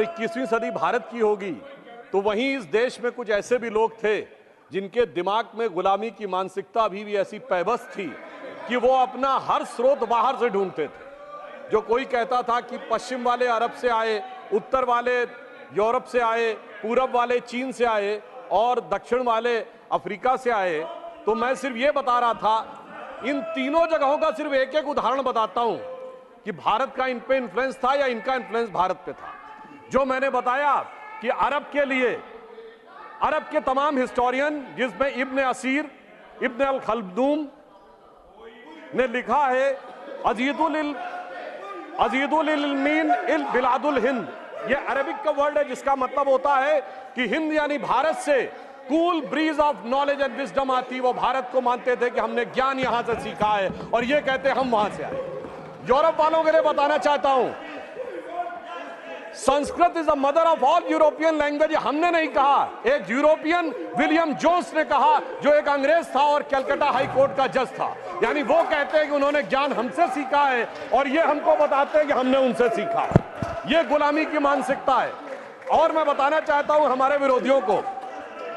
21वीं सदी भारत की होगी तो वहीं इस देश में कुछ ऐसे भी लोग थे जिनके दिमाग में गुलामी की मानसिकता अभी भी ऐसी पैबस थी कि वो अपना हर स्रोत बाहर से ढूंढते थे। जो कोई कहता था कि पश्चिम वाले अरब से आए, उत्तर वाले यूरोप से आए, पूरब वाले चीन से आए और दक्षिण वाले अफ्रीका से आए, तो मैं सिर्फ ये बता रहा था, इन तीनों जगहों का सिर्फ एक एक उदाहरण बताता हूं कि भारत का इन पे इन्फ्लुएंस था या इनका इन्फ्लुएंस भारत पे था। जो मैंने बताया कि अरब के लिए अरब के तमाम हिस्टोरियन, जिसमें इब्न असीर, इब्न अल खल्दूम ने लिखा है अजीदुल इल्मीन इल बिलादुल हिंद, ये अरबिक का वर्ड है जिसका मतलब होता है कि हिंद यानी भारत से cool bridge of knowledge and wisdom आती। वो भारत को मानते थे कि हमने ज्ञान यहां से सीखा है और ये कहते हम वहां से आए। यूरोप वालों के लिए बताना चाहता हूं, Sanskrit is the mother of all European language. हमने नहीं कहा, एक यूरोपियन विलियम जोन्स ने कहा, जो एक अंग्रेज था और कलकत्ता हाई कोर्ट का जज था। यानी वो कहते हैं कि उन्होंने ज्ञान हमसे सीखा है और ये हमको बताते हैं कि हमने उनसे सीखा है। ये गुलामी की मानसिकता है। और मैं बताना चाहता हूं हमारे विरोधियों को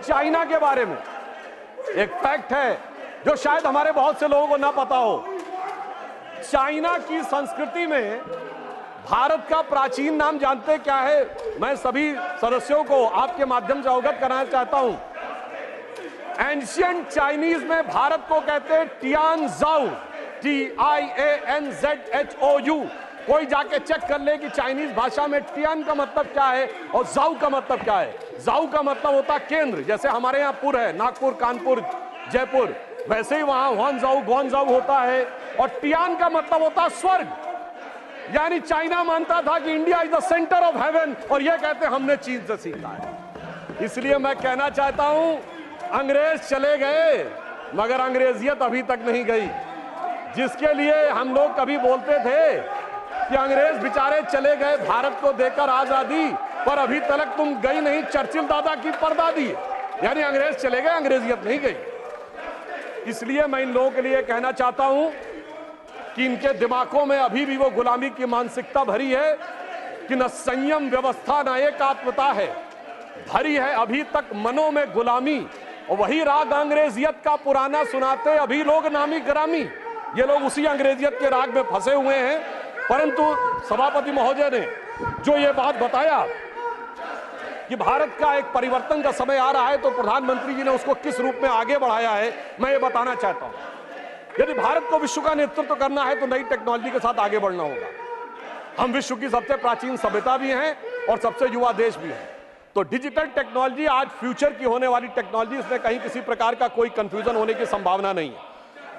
चाइना के बारे में एक फैक्ट है जो शायद हमारे बहुत से लोगों को ना पता हो। चाइना की संस्कृति में भारत का प्राचीन नाम जानते क्या है? मैं सभी सदस्यों को आपके माध्यम से अवगत कराना चाहता हूं। एंशियंट चाइनीज में भारत को कहते हैं टियानजाओ, TIANZHOU। कोई जाके चेक कर ले कि चाइनीज भाषा में टियान का मतलब क्या है और जाऊ का मतलब क्या है। जाऊ का मतलब होता केंद्र, जैसे हमारे यहाँ पुर है, नागपुर, कानपुर, जयपुर, वैसे ही वहां हुआनजाऊ, ग्वानजाऊ होता है। और टियान का मतलब होता स्वर्ग। यानी चाइना मानता था कि India is the centre of haven और यह कहते हमने चीन से सीखा है। इसलिए मैं कहना चाहता हूं, अंग्रेज चले गए मगर अंग्रेजियत अभी तक नहीं गई। जिसके लिए हम लोग कभी बोलते थे कि अंग्रेज बेचारे चले गए भारत को देकर आजादी, पर अभी तक तुम गई नहीं चर्चिल दादा की परदादी। यानी अंग्रेज चले गए, अंग्रेजियत नहीं गई। इसलिए मैं इन लोगों के लिए कहना चाहता हूं कि इनके दिमागों में अभी भी वो गुलामी की मानसिकता भरी है कि न संयम व्यवस्था न एकात्मता है, भरी है अभी तक मनों में गुलामी। और वही राग अंग्रेजियत का पुराना सुनाते अभी लोग नामी ग्रामी। ये लोग उसी अंग्रेजियत के राग में फंसे हुए हैं। परंतु सभापति महोदय ने जो ये बात बताया कि भारत का एक परिवर्तन का समय आ रहा है, तो प्रधानमंत्री जी ने उसको किस रूप में आगे बढ़ाया है, मैं ये बताना चाहता हूं। यदि भारत को विश्व का नेतृत्व करना है तो नई टेक्नोलॉजी के साथ आगे बढ़ना होगा। हम विश्व की सबसे प्राचीन सभ्यता भी हैं और सबसे युवा देश भी हैं। तो डिजिटल टेक्नोलॉजी आज फ्यूचर की होने वाली टेक्नोलॉजी, इसमें कहीं किसी प्रकार का कोई कंफ्यूजन होने की संभावना नहीं है।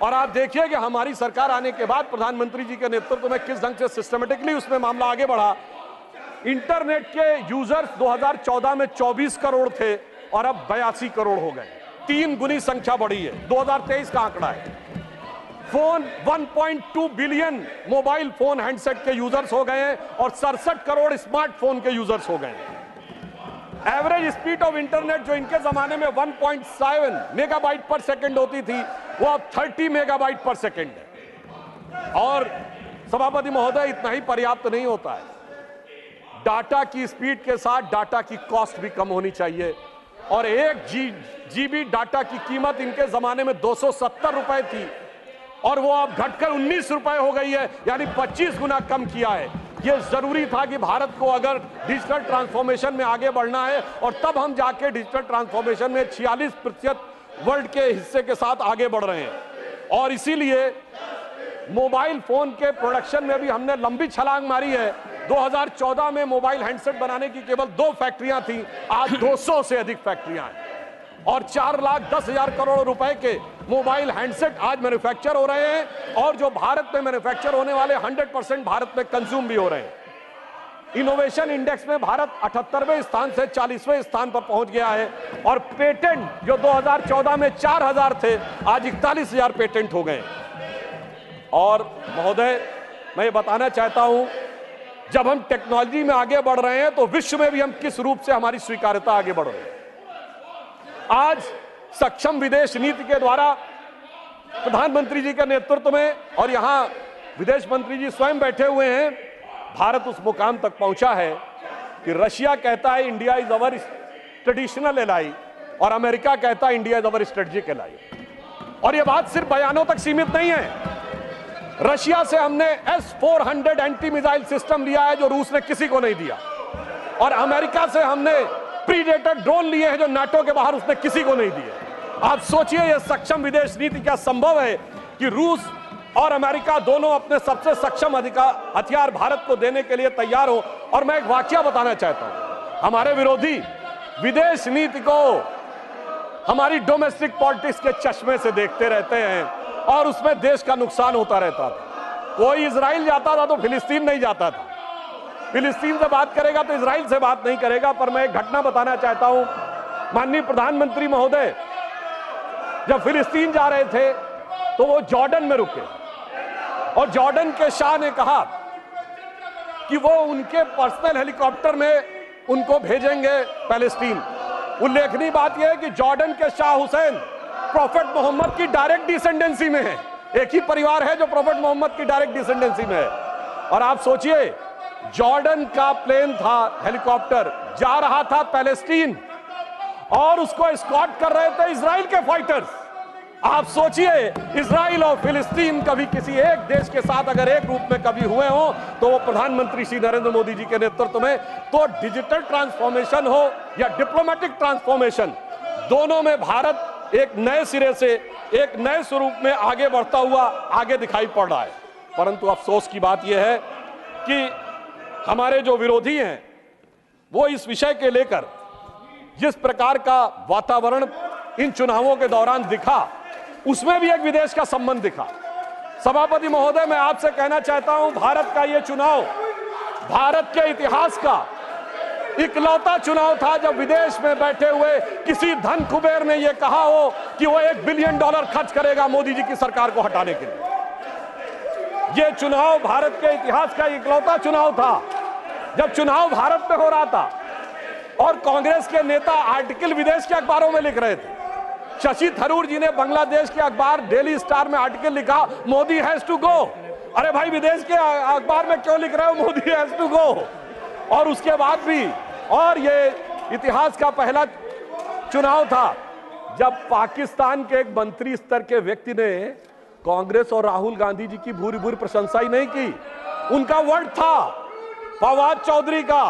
और आप देखिए कि हमारी सरकार आने के बाद प्रधानमंत्री जी के नेतृत्व में किस ढंग से सिस्टमेटिकली उसमें मामला आगे बढ़ा। इंटरनेट के यूजर्स 2014 में 24 करोड़ थे और अब 82 करोड़ हो गए। 3 गुनी संख्या बढ़ी है। 2023 का आंकड़ा है। Phone 1.2 billion mobile phone handset के यूजर्स हो गए हैं और 67 करोड़ स्मार्टफोन के यूजर्स हो गए हैं। एवरेज स्पीड ऑफ इंटरनेट जो इनके जमाने में 1.7 मेगाबाइट पर सेकंड होती थी, वो अब 30 मेगाबाइट पर सेकंड है। और सभापति महोदय, इतना ही पर्याप्त नहीं होता है। डाटा की स्पीड के साथ डाटा की कॉस्ट भी कम होनी चाहिए। और 1 GB डाटा की कीमत इनके जमाने में 270 रुपए थी और वो अब घटकर 19 रुपए हो गई है, यानी 25 गुना कम किया है। ये जरूरी था कि भारत को अगर डिजिटल ट्रांसफॉर्मेशन में आगे बढ़ना है, और तब हम जाके डिजिटल ट्रांसफॉर्मेशन में 46% वर्ल्ड के हिस्से के साथ आगे बढ़ रहे हैं। और इसीलिए मोबाइल फोन के प्रोडक्शन में भी हमने लंबी छलांग मारी है। 2014 में मोबाइल हैंडसेट बनाने की केवल 2 फैक्ट्रियां थी, आज 200 से अधिक फैक्ट्रियां हैं और 4,10,000 करोड़ रुपए के मोबाइल हैंडसेट आज मैन्युफैक्चर हो रहे हैं। और जो भारत में मैन्युफैक्चर होने वाले 100% भारत में कंज्यूम भी हो रहे हैं। इनोवेशन इंडेक्स में भारत 78वें स्थान से 40वें स्थान पर पहुंच गया है। और पेटेंट जो 2014 में 4,000 थे, आज 41,000 पेटेंट हो गए। और महोदय, मैं ये बताना चाहता हूं, जब हम टेक्नोलॉजी में आगे बढ़ रहे हैं तो विश्व में भी हम किस रूप से हमारी स्वीकार्यता आगे बढ़ रही है। आज सक्षम विदेश नीति के द्वारा प्रधानमंत्री जी के नेतृत्व में, और यहां विदेश मंत्री जी स्वयं बैठे हुए हैं, भारत उस मुकाम तक पहुंचा है कि रशिया कहता है India is our traditional ally और अमेरिका कहता है India is our strategic ally. और यह बात सिर्फ बयानों तक सीमित नहीं है। रशिया से हमने S-400 एंटी मिसाइल सिस्टम लिया है जो रूस ने किसी को नहीं दिया, और अमेरिका से हमने प्रीडेटर ड्रोन लिए हैं जो नाटो के बाहर उसने किसी को नहीं दिए। आप सोचिए यह सक्षम विदेश नीति क्या संभव है कि रूस और अमेरिका दोनों अपने सबसे सक्षम हथियार भारत को देने के लिए तैयार हो। और मैं एक वाकया बताना चाहता हूं, हमारे विरोधी विदेश नीति को हमारी डोमेस्टिक पॉलिटिक्स के चश्मे से देखते रहते हैं और उसमें देश का नुकसान होता रहता था। कोई इजराइल जाता था तो फिलिस्तीन नहीं जाता था, फिलिस्तीन से बात करेगा तो इजराइल से बात नहीं करेगा। पर मैं एक घटना बताना चाहता हूं, माननीय प्रधानमंत्री महोदय जब फिलिस्तीन जा रहे थे तो वो जॉर्डन में रुके और जॉर्डन के शाह ने कहा कि वो उनके पर्सनल हेलीकॉप्टर में उनको भेजेंगे पैलेस्टीन। उल्लेखनीय बात यह है कि जॉर्डन के शाह हुसैन प्रोफेट मोहम्मद की डायरेक्ट डिसेंडेंसी में है, एक ही परिवार है जो प्रोफेट मोहम्मद की डायरेक्ट डिसेंडेंसी में है। और आप सोचिए जॉर्डन का प्लेन था, हेलीकॉप्टर जा रहा था पैलेस्टीन और उसको एस्कॉर्ट कर रहे थे इजराइल के फाइटर्स। आप सोचिए इजराइल और फिलिस्तीन कभी किसी एक देश के साथ अगर एक रूप में कभी हुए हो तो वो प्रधानमंत्री श्री नरेंद्र मोदी जी के नेतृत्व में। तो डिजिटल ट्रांसफॉर्मेशन हो या डिप्लोमेटिक ट्रांसफॉर्मेशन, दोनों में भारत एक नए सिरे से एक नए स्वरूप में आगे बढ़ता हुआ आगे दिखाई पड़ रहा है। परंतु अफसोस की बात यह है कि हमारे जो विरोधी हैं वो इस विषय के लेकर जिस प्रकार का वातावरण इन चुनावों के दौरान दिखा उसमें भी एक विदेश का संबंध दिखा। सभापति महोदय, मैं आपसे कहना चाहता हूं, भारत का यह चुनाव भारत के इतिहास का इकलौता चुनाव था जब विदेश में बैठे हुए किसी धन कुबेर ने यह कहा हो कि वो $1 बिलियन खर्च करेगा मोदी जी की सरकार को हटाने के लिए। यह चुनाव भारत के इतिहास का इकलौता चुनाव था जब चुनाव भारत में हो रहा था और कांग्रेस के नेता आर्टिकल विदेश के अखबारों में लिख रहे थे। शशि थरूर जी ने बांग्लादेश के अखबार डेली स्टार में आर्टिकल लिखा, मोदी हैज टू गो। अरे भाई, विदेश के अखबार में क्यों लिख रहे हो मोदी हैज टू गो? और उसके बाद भी, और ये इतिहास का पहला चुनाव था जब पाकिस्तान के एक मंत्री स्तर के व्यक्ति ने कांग्रेस और राहुल गांधी जी की भूरी भूरी प्रशंसा ही नहीं की। उनका वर्ड था फवाद चौधरी का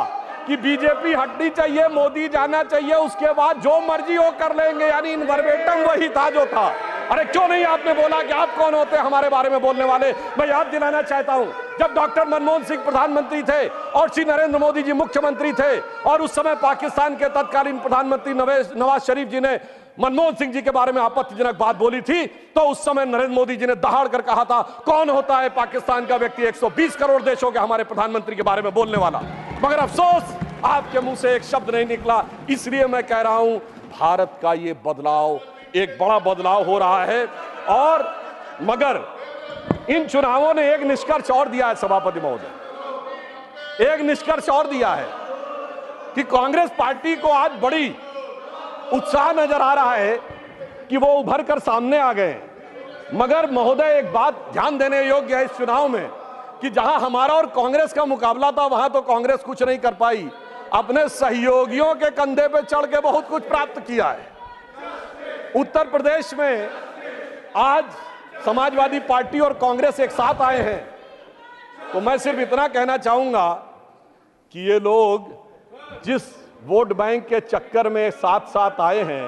कि बीजेपी हटनी चाहिए, मोदी जाना चाहिए, उसके बाद जो मर्जी हो कर लेंगे, यानी इन वर्बेटम वही था जो था। अरे क्यों नहीं आपने बोला कि आप कौन होते हैं हमारे बारे में बोलने वाले? मैं याद दिलाना चाहता हूं, जब डॉक्टर मनमोहन सिंह प्रधानमंत्री थे और श्री नरेंद्र मोदी जी मुख्यमंत्री थे और उस समय पाकिस्तान के तत्कालीन प्रधानमंत्री नवाज शरीफ जी ने मनमोहन सिंह जी के बारे में आपत्तिजनक बात बोली थी, तो उस समय नरेंद्र मोदी जी ने दहाड़ कर कहा था, कौन होता है पाकिस्तान का व्यक्ति 120 करोड़ देशों के हमारे प्रधानमंत्री के बारे में बोलने वाला? मगर अफसोस आपके मुंह से एक शब्द नहीं निकला। इसलिए मैं कह रहा हूं, भारत का ये बदलाव एक बड़ा बदलाव हो रहा है। और मगर इन चुनावों ने एक निष्कर्ष और दिया है सभापति महोदय, एक निष्कर्ष और दिया है कि कांग्रेस पार्टी को आज बड़ी उत्साह नजर आ रहा है कि वो उभर कर सामने आ गए। मगर महोदय, एक बात ध्यान देने योग्य है इस चुनाव में कि जहां हमारा और कांग्रेस का मुकाबला था वहां तो कांग्रेस कुछ नहीं कर पाई, अपने सहयोगियों के कंधे पे चढ़ के बहुत कुछ प्राप्त किया है। उत्तर प्रदेश में आज समाजवादी पार्टी और कांग्रेस एक साथ आए हैं, तो मैं सिर्फ इतना कहना चाहूंगा कि ये लोग जिस वोट बैंक के चक्कर में साथ साथ आए हैं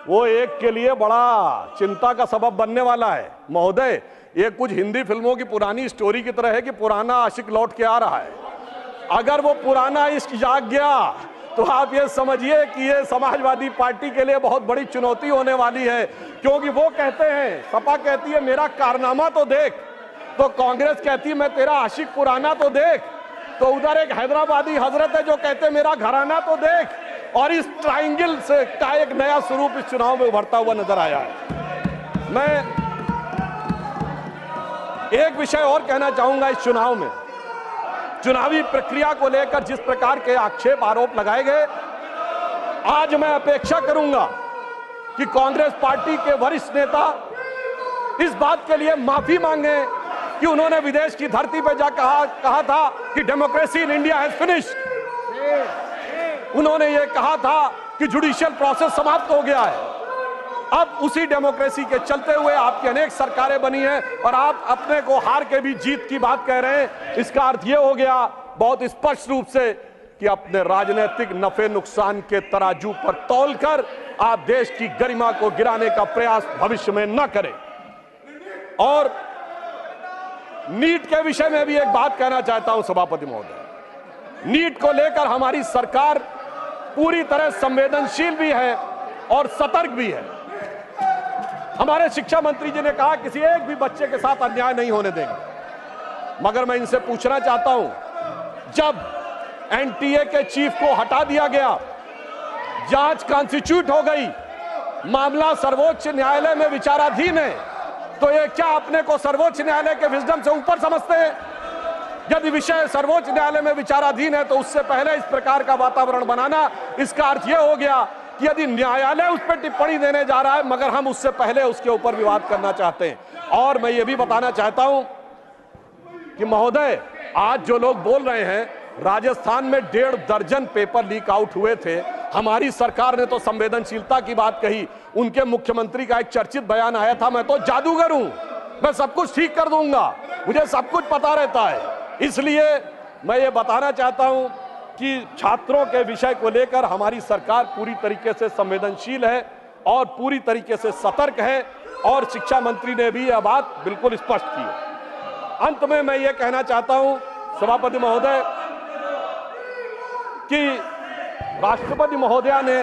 वो एक के लिए बड़ा चिंता का सबब बनने वाला है। महोदय, ये कुछ हिंदी फिल्मों की पुरानी स्टोरी की तरह है कि पुराना आशिक लौट के आ रहा है। अगर वो पुराना इश्क जाग गया तो आप ये समझिए कि ये समाजवादी पार्टी के लिए बहुत बड़ी चुनौती होने वाली है, क्योंकि वो कहते हैं, सपा कहती है मेरा कारनामा तो देख, तो कांग्रेस कहती है मैं तेरा आशिक पुराना तो देख, तो उधर एक हैदराबादी हजरत है जो कहते हैं मेरा घराना तो देख। और इस ट्रायंगल से का एक नया स्वरूप इस चुनाव में उभरता हुआ नजर आया है। मैं एक विषय और कहना चाहूंगा, इस चुनाव में चुनावी प्रक्रिया को लेकर जिस प्रकार के आक्षेप आरोप लगाए गए, आज मैं अपेक्षा करूंगा कि कांग्रेस पार्टी के वरिष्ठ नेता इस बात के लिए माफी मांगे कि उन्होंने विदेश की धरती पर जा कहा था कि democracy in India has finished. उन्होंने ये कहा था कि जुडिशियल प्रोसेस समाप्त हो गया है। अब उसी डेमोक्रेसी के चलते हुए आपकी अनेक सरकारें बनी हैं और आप अपने को हार के भी जीत की बात कह रहे हैं। इसका अर्थ यह हो गया बहुत स्पष्ट रूप से कि अपने राजनीतिक नफे नुकसान के तराजू पर तौलकर आप देश की गरिमा को गिराने का प्रयास भविष्य में न करें। और नीट के विषय में भी एक बात कहना चाहता हूं सभापति महोदय, नीट को लेकर हमारी सरकार पूरी तरह संवेदनशील भी है और सतर्क भी है। हमारे शिक्षा मंत्री जी ने कहा किसी एक भी बच्चे के साथ अन्याय नहीं होने देंगे, मगर मैं इनसे पूछना चाहता हूं, जब एनटीए के चीफ को हटा दिया गया, जांच कॉन्स्टिट्यूट हो गई, मामला सर्वोच्च न्यायालय में विचाराधीन है, तो ये क्या अपने को सर्वोच्च न्यायालय के विजडम से ऊपर समझते हैं? यदि विषय सर्वोच्च न्यायालय में विचाराधीन है तो उससे पहले इस प्रकार का वातावरण बनाना, इसका अर्थ यह हो गया कि यदि न्यायालय उस पर टिप्पणी देने जा रहा है मगर हम उससे पहले उसके ऊपर विवाद करना चाहते हैं। और मैं ये भी बताना चाहता हूं कि महोदय, आज जो लोग बोल रहे हैं राजस्थान में 1.5 दर्जन पेपर लीक आउट हुए थे, हमारी सरकार ने तो संवेदनशीलता की बात कही। उनके मुख्यमंत्री का एक चर्चित बयान आया था, मैं तो जादूगर हूं, मैं सब कुछ ठीक कर दूंगा, मुझे सब कुछ पता रहता है। इसलिए मैं ये बताना चाहता हूं कि छात्रों के विषय को लेकर हमारी सरकार पूरी तरीके से संवेदनशील है और पूरी तरीके से सतर्क है, और शिक्षा मंत्री ने भी यह बात बिल्कुल स्पष्ट की है। अंत में मैं ये कहना चाहता हूं सभापति महोदय कि राष्ट्रपति महोदया ने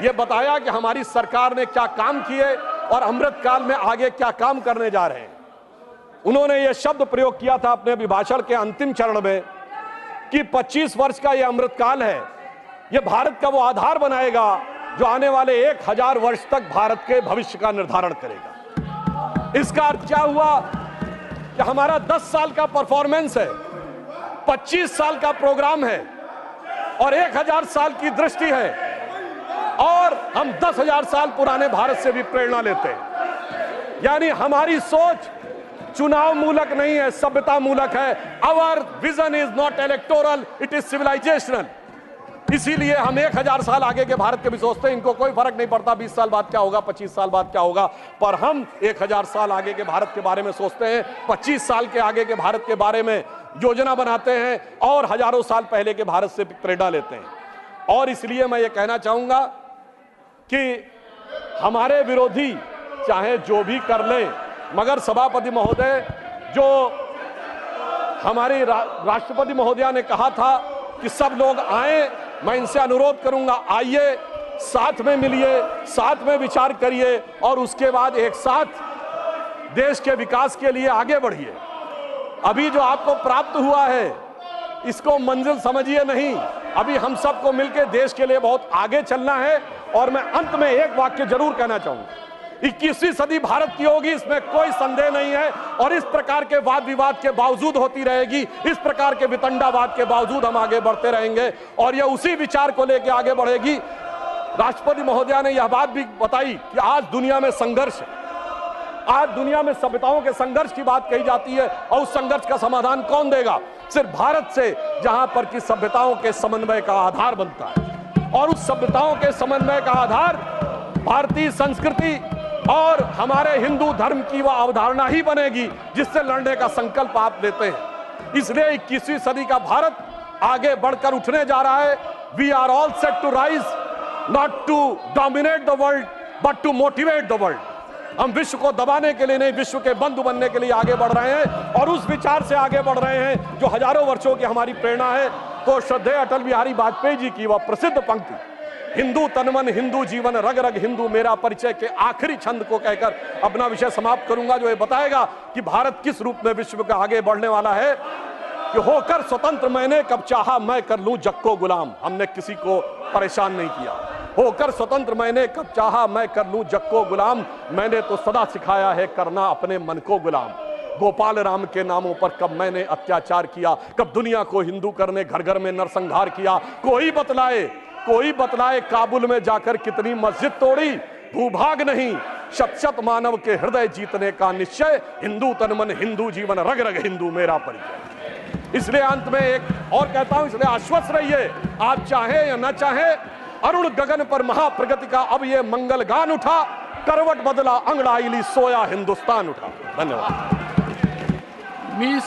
यह बताया कि हमारी सरकार ने क्या काम किए और अमृतकाल में आगे क्या काम करने जा रहे हैं। उन्होंने यह शब्द प्रयोग किया था अपने अभिभाषण के अंतिम चरण में कि 25 वर्ष का यह अमृतकाल है, यह भारत का वो आधार बनाएगा जो आने वाले 1000 वर्ष तक भारत के भविष्य का निर्धारण करेगा। इसका अर्थ क्या हुआ कि हमारा 10 साल का परफॉर्मेंस है, 25 साल का प्रोग्राम है और 1000 साल की दृष्टि है, और हम 10,000 साल पुराने भारत से भी प्रेरणा लेते हैं। यानी हमारी सोच चुनाव मूलक नहीं है, सभ्यता मूलक है। Our vision is not electoral, it is civilizational. इसीलिए हम 1000 साल आगे के भारत के भी सोचते हैं। इनको कोई फर्क नहीं पड़ता 20 साल बाद क्या होगा, 25 साल बाद क्या होगा, पर हम 1000 साल आगे के भारत के बारे में सोचते हैं, 25 साल के आगे के भारत के बारे में योजना बनाते हैं और हजारों साल पहले के भारत से प्रेरणा लेते हैं। और इसलिए मैं ये कहना चाहूंगा कि हमारे विरोधी चाहे जो भी कर ले, मगर सभापति महोदय, जो हमारी राष्ट्रपति महोदया ने कहा था कि सब लोग आए, मैं इनसे अनुरोध करूंगा, आइए, साथ में मिलिए, साथ में विचार करिए और उसके बाद एक साथ देश के विकास के लिए आगे बढ़िए। अभी जो आपको प्राप्त हुआ है इसको मंजिल समझिए नहीं, अभी हम सबको मिलकर देश के लिए बहुत आगे चलना है। और मैं अंत में एक वाक्य जरूर कहना चाहूंगा, 21वीं सदी भारत की होगी, इसमें कोई संदेह नहीं है, और इस प्रकार के वाद विवाद के बावजूद होती रहेगी, इस प्रकार के वितंडावाद के बावजूद हम आगे बढ़ते रहेंगे और यह उसी विचार को लेकर आगे बढ़ेगी। राष्ट्रपति महोदया ने यह बात भी बताई कि आज दुनिया में संघर्ष है, आज दुनिया में सभ्यताओं के संघर्ष की बात कही जाती है, और उस संघर्ष का समाधान कौन देगा? सिर्फ भारत से, जहां पर कि सभ्यताओं के समन्वय का आधार बनता है, और उस सभ्यताओं के समन्वय का आधार भारतीय संस्कृति और हमारे हिंदू धर्म की वह अवधारणा ही बनेगी जिससे लड़ने का संकल्प आप लेते हैं। इसलिए 21वीं सदी का भारत आगे बढ़कर उठने जा रहा है। We are all set to rise, not to dominate the world but to motivate the world. हम विश्व को दबाने के लिए नहीं, विश्व के बंधु बनने के लिए आगे बढ़ रहे हैं, और उस विचार से आगे बढ़ रहे हैं जो हजारों वर्षों की हमारी प्रेरणा है। तो श्रद्धेय अटल बिहारी वाजपेयी जी की वह प्रसिद्ध पंक्ति, हिंदू तनमन हिंदू जीवन रग रग हिंदू मेरा परिचय, के आखिरी छंद को कहकर अपना विषय समाप्त करूंगा, जो ये बताएगा कि भारत किस रूप में विश्व का आगे बढ़ने वाला है। कि होकर स्वतंत्र मैंने कब चाहा मैं कर लूं जग को गुलाम, हमने किसी को परेशान नहीं किया। होकर स्वतंत्र मैंने कब चाहा मैं कर लूं जग को गुलाम, मैंने तो सदा सिखाया है करना अपने मन को गुलाम। गोपाल राम के नामों पर कब मैंने अत्याचार किया, कब दुनिया को हिंदू करने घर घर में नरसंहार किया। कोई बतलाए काबुल में जाकर कितनी मस्जिद तोड़ी, भूभाग नहीं शत शत मानव के हृदय जीतने का निश्चय, हिंदू तन मन हिंदू जीवन रग रग हिंदू मेरा परिचय। इसलिए अंत में एक और कहता हूं, इसलिए आश्वस्त रहिए, आप चाहे या ना चाहे, अरुण गगन पर महाप्रगति का अब ये मंगल गान उठा, करवट बदला अंगड़ाई ली, सोया हिंदुस्तान उठा। धन्यवाद। मिस